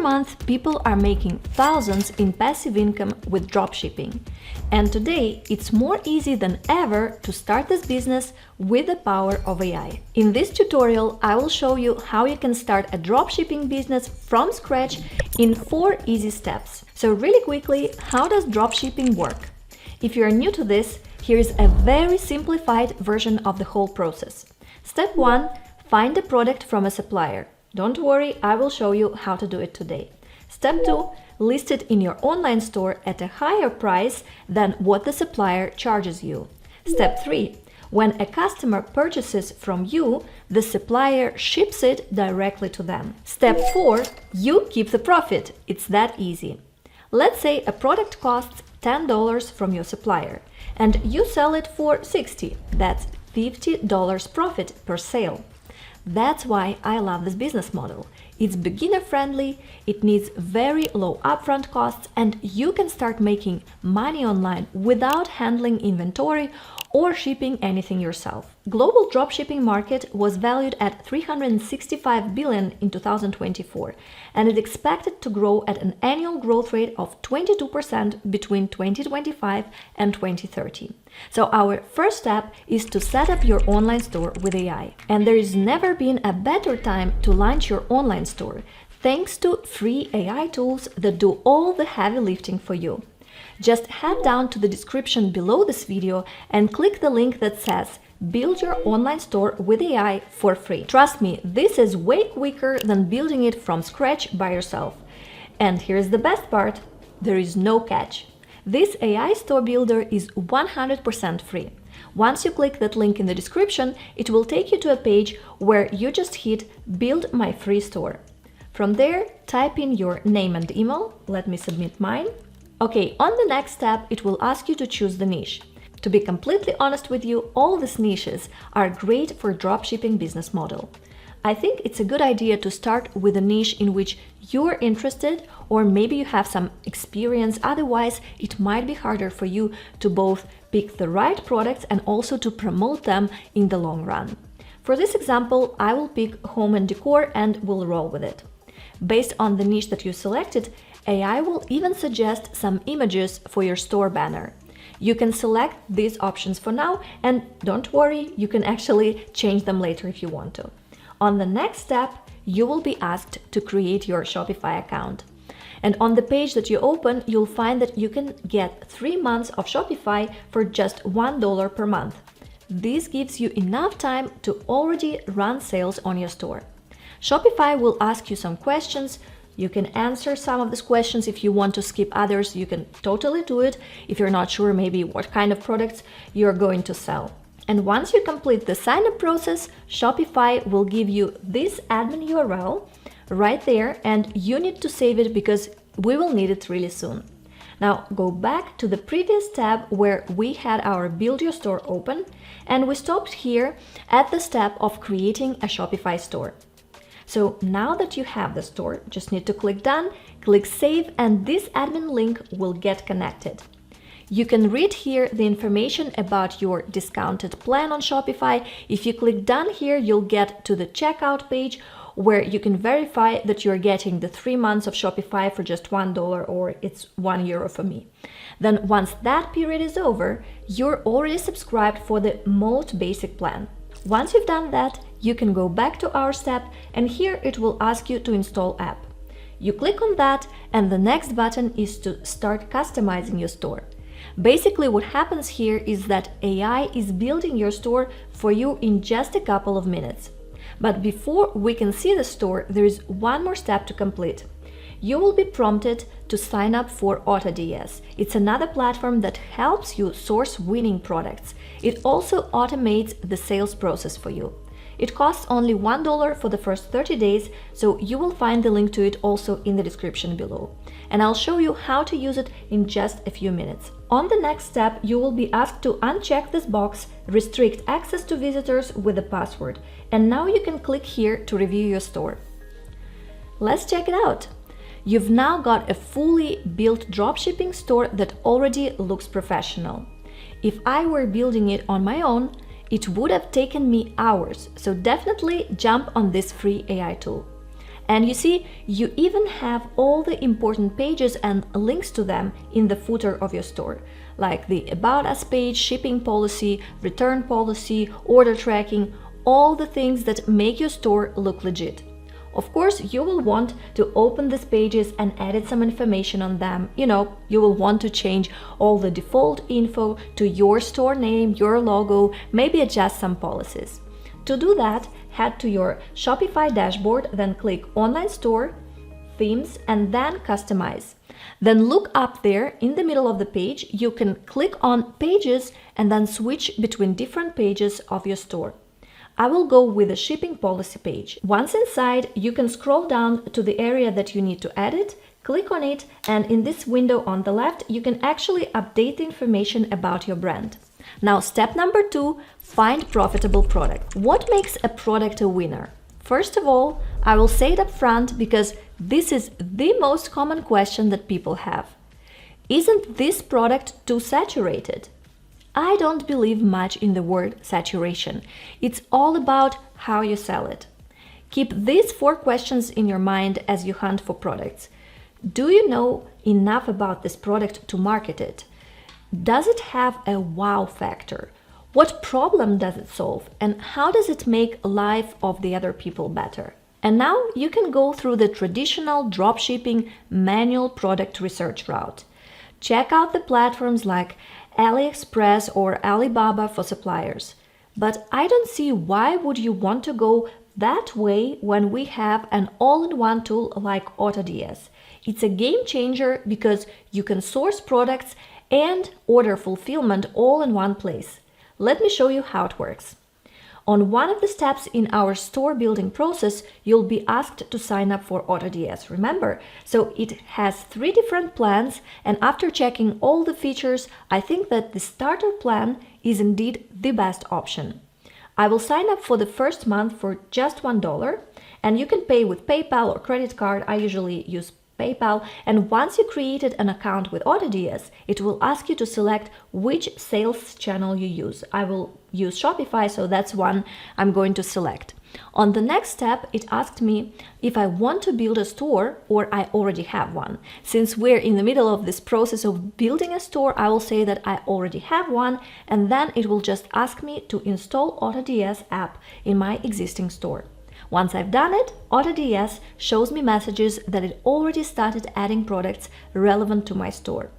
month, people are making thousands in passive income with dropshipping. And today, it's more easy than ever to start this business with the power of AI. In this tutorial, I will show you how you can start a dropshipping business from scratch in 4 easy steps. So really quickly, how does dropshipping work? If you are new to this, here is a very simplified version of the whole process. Step 1, find a product from a supplier. Don't worry, I will show you how to do it today. Step 2, list it in your online store at a higher price than what the supplier charges you. Step 3, when a customer purchases from you, the supplier ships it directly to them. Step 4, you keep the profit. It's that easy. Let's say a product costs $10 from your supplier and you sell it for $60. That's $50 profit per sale. That's why I love this business model. It's beginner friendly, it needs very low upfront costs, and you can start making money online without handling inventory or shipping anything yourself. Global dropshipping market was valued at $365 billion in 2024, and it's expected to grow at an annual growth rate of 22% between 2025 and 2030. So our first step is to set up your online store with AI. And there has never been a better time to launch your online store, thanks to free AI tools that do all the heavy lifting for you. Just head down to the description below this video and click the link that says Build your online store with AI for free. Trust me, this is way quicker than building it from scratch by yourself. And here's the best part, there is no catch. This AI store builder is 100% free. Once you click that link in the description, it will take you to a page where you just hit Build my free store. From there, type in your name and email. Let me submit mine. Okay, on the next step, it will ask you to choose the niche. To be completely honest with you, all these niches are great for dropshipping business model. I think it's a good idea to start with a niche in which you're interested, or maybe you have some experience, otherwise it might be harder for you to both pick the right products and also to promote them in the long run. For this example, I will pick home and decor and will roll with it. Based on the niche that you selected, AI will even suggest some images for your store banner. You can select these options for now, and don't worry, you can actually change them later if you want to. On the next step, you will be asked to create your Shopify account. And on the page that you open, you'll find that you can get 3 months of Shopify for just $1 per month. This gives you enough time to already run sales on your store. Shopify will ask you some questions. You can answer some of these questions. If you want to skip others, you can totally do it if you're not sure maybe what kind of products you're going to sell. And once you complete the sign-up process, Shopify will give you this admin URL right there, and you need to save it because we will need it really soon. Now go back to the previous tab where we had our Build Your Store open, and we stopped here at the step of creating a Shopify store. So now that you have the store, just need to click Done, click Save, and this admin link will get connected. You can read here the information about your discounted plan on Shopify. If you click Done here, you'll get to the checkout page where you can verify that you're getting the 3 months of Shopify for just $1 or it's €1 for me. Then once that period is over, you're already subscribed for the most basic plan. Once you've done that, you can go back to our step, and here it will ask you to install app. You click on that, and the next button is to start customizing your store. Basically, what happens here is that AI is building your store for you in just a couple of minutes. But before we can see the store, there is one more step to complete. You will be prompted to sign up for AutoDS. It's another platform that helps you source winning products. It also automates the sales process for you. It costs only $1 for the first 30 days, so you will find the link to it also in the description below. And I'll show you how to use it in just a few minutes. On the next step, you will be asked to uncheck this box, restrict access to visitors with a password. And now you can click here to review your store. Let's check it out. You've now got a fully built dropshipping store that already looks professional. If I were building it on my own, it would have taken me hours, so definitely jump on this free AI tool. And you see, you even have all the important pages and links to them in the footer of your store, like the About Us page, shipping policy, return policy, order tracking, all the things that make your store look legit. Of course, you will want to open these pages and edit some information on them. You will want to change all the default info to your store name, your logo, maybe adjust some policies. To do that, head to your Shopify dashboard, then click Online Store, Themes, and then Customize. Then look up there in the middle of the page. You can click on Pages and then switch between different pages of your store. I will go with the shipping policy page. Once inside, you can scroll down to the area that you need to edit, click on it, and in this window on the left, you can actually update the information about your brand. Now, step number 2, find profitable product. What makes a product a winner? First of all, I will say it up front because this is the most common question that people have. Isn't this product too saturated? I don't believe much in the word saturation. It's all about how you sell it. Keep these 4 questions in your mind as you hunt for products. Do you know enough about this product to market it? Does it have a wow factor? What problem does it solve? And how does it make life of the other people better? And now you can go through the traditional dropshipping manual product research route. Check out the platforms like AliExpress or Alibaba for suppliers. But I don't see why would you want to go that way when we have an all-in-one tool like AutoDS. It's a game changer because you can source products and order fulfillment all in one place. Let me show you how it works. On one of the steps in our store building process, you'll be asked to sign up for AutoDS, remember? So it has 3 different plans, and after checking all the features, I think that the starter plan is indeed the best option. I will sign up for the first month for just $1, and you can pay with PayPal or credit card. I usually use PayPal, and once you created an account with AutoDS, it will ask you to select which sales channel you use. I will use Shopify, so that's one I'm going to select. On the next step, it asked me if I want to build a store or I already have one. Since we're in the middle of this process of building a store, I will say that I already have one, and then it will just ask me to install AutoDS app in my existing store. Once I've done it, AutoDS shows me messages that it already started adding products relevant to my store.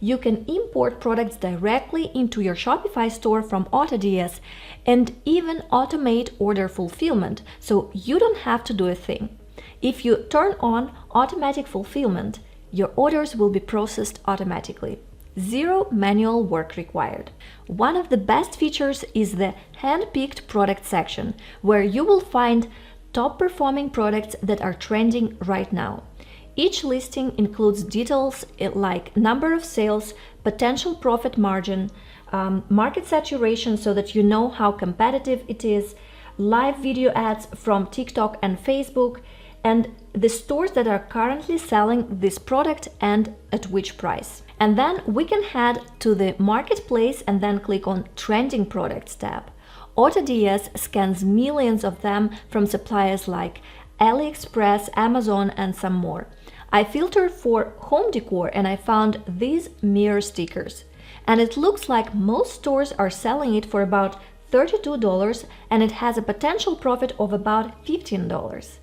You can import products directly into your Shopify store from AutoDS and even automate order fulfillment, so you don't have to do a thing. If you turn on automatic fulfillment, your orders will be processed automatically. 0 manual work required. One of the best features is the hand-picked product section, where you will find top performing products that are trending right now. Each listing includes details like number of sales, potential profit margin, market saturation so that you know how competitive it is, live video ads from TikTok and Facebook, and the stores that are currently selling this product and at which price. And then we can head to the marketplace and then click on Trending Products tab. AutoDS scans millions of them from suppliers like AliExpress, Amazon, and some more. I filtered for home decor and I found these mirror stickers. And it looks like most stores are selling it for about $32, and it has a potential profit of about $15.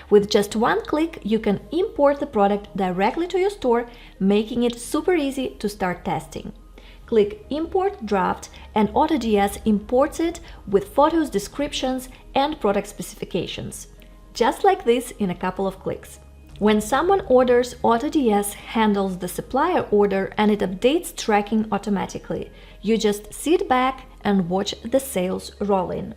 With just one click, you can import the product directly to your store, making it super easy to start testing. Click Import Draft and AutoDS imports it with photos, descriptions, and product specifications. Just like this in a couple of clicks. When someone orders, AutoDS handles the supplier order and it updates tracking automatically. You just sit back and watch the sales roll in.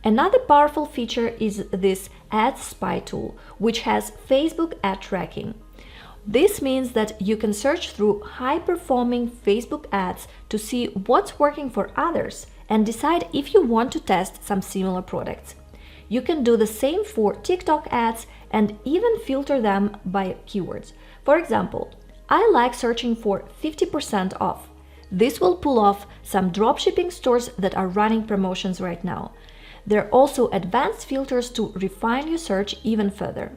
Another powerful feature is this Ad Spy tool, which has Facebook ad tracking. This means that you can search through high-performing Facebook ads to see what's working for others and decide if you want to test some similar products. You can do the same for TikTok ads and even filter them by keywords. For example, I like searching for 50% off. This will pull off some dropshipping stores that are running promotions right now. There are also advanced filters to refine your search even further.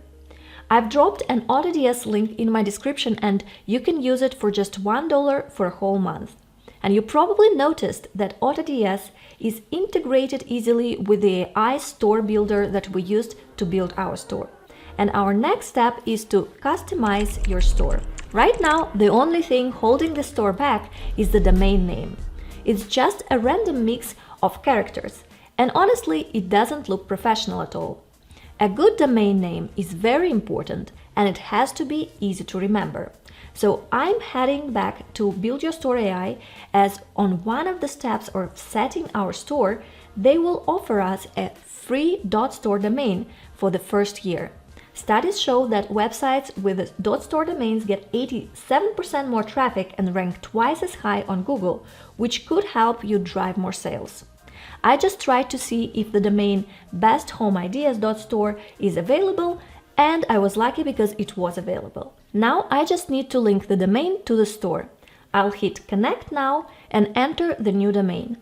I've dropped an AutoDS link in my description and you can use it for just $1 for a whole month. And you probably noticed that AutoDS is integrated easily with the AI store builder that we used to build our store. And our next step is to customize your store. Right now, the only thing holding the store back is the domain name. It's just a random mix of characters, and honestly, it doesn't look professional at all. A good domain name is very important, and it has to be easy to remember. So I'm heading back to Build Your Store AI, as on one of the steps of setting our store, they will offer us a free .store domain for the first year. Studies show that websites with .store domains get 87% more traffic and rank twice as high on Google, which could help you drive more sales. I just tried to see if the domain besthomeideas.store is available, and I was lucky because it was available. Now I just need to link the domain to the store. I'll hit Connect Now and enter the new domain.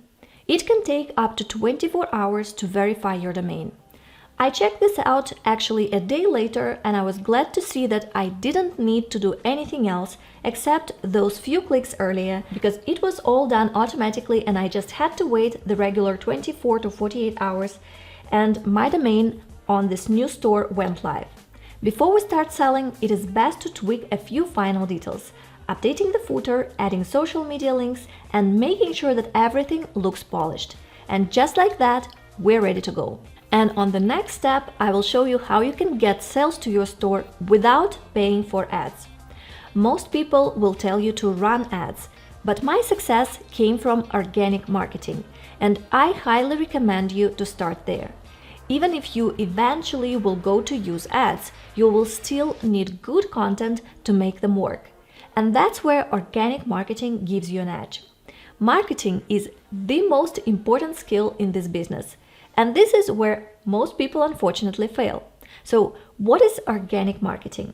It can take up to 24 hours to verify your domain. I checked this out actually a day later, and I was glad to see that I didn't need to do anything else except those few clicks earlier, because it was all done automatically and I just had to wait the regular 24 to 48 hours and my domain on this new store went live. Before we start selling, it is best to tweak a few final details, updating the footer, adding social media links, and making sure that everything looks polished. And just like that, we're ready to go. And on the next step, I will show you how you can get sales to your store without paying for ads. Most people will tell you to run ads, but my success came from organic marketing, and I highly recommend you to start there. Even if you eventually will go to use ads, you will still need good content to make them work. And that's where organic marketing gives you an edge. Marketing is the most important skill in this business. And this is where most people unfortunately fail. So what is organic marketing?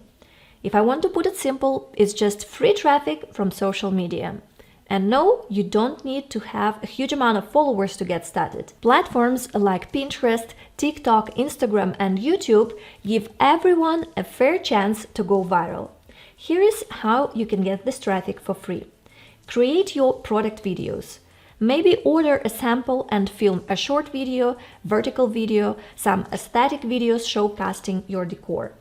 If I want to put it simple, it's just free traffic from social media. And no, you don't need to have a huge amount of followers to get started. Platforms like Pinterest, TikTok, Instagram, and YouTube give everyone a fair chance to go viral. Here is how you can get this traffic for free. Create your product videos. Maybe order a sample and film a short video, vertical video, some aesthetic videos showcasing your decor.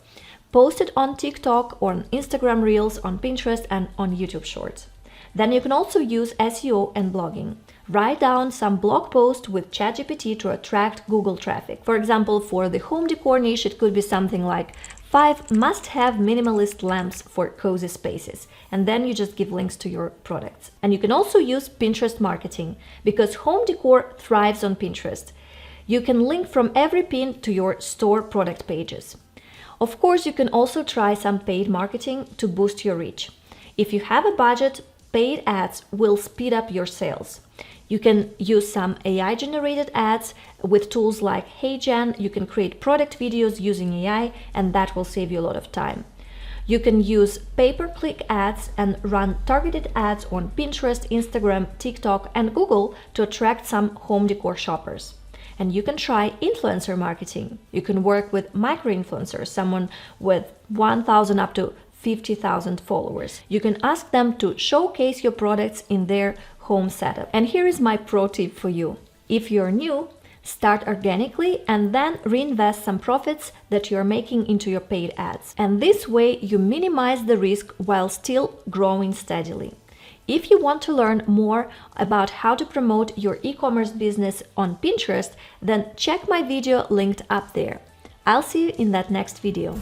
Post it on TikTok or on Instagram Reels, on Pinterest, and on YouTube Shorts. Then you can also use SEO and blogging. Write down some blog posts with ChatGPT to attract Google traffic. For example, for the home decor niche, it could be something like 5 must-have minimalist lamps for cozy spaces, and then you just give links to your products. And you can also use Pinterest marketing, because home decor thrives on Pinterest. You can link from every pin to your store product pages. Of course, you can also try some paid marketing to boost your reach. If you have a budget, paid ads will speed up your sales. You can use some AI-generated ads with tools like HeyGen. You can create product videos using AI, and that will save you a lot of time. You can use pay-per-click ads and run targeted ads on Pinterest, Instagram, TikTok, and Google to attract some home decor shoppers. And you can try influencer marketing. You can work with micro-influencers, someone with 1,000 up to 50,000 followers. You can ask them to showcase your products in their home setup. And here is my pro tip for you. If you're new, start organically and then reinvest some profits that you're making into your paid ads. And this way you minimize the risk while still growing steadily. If you want to learn more about how to promote your e-commerce business on Pinterest, then check my video linked up there. I'll see you in that next video.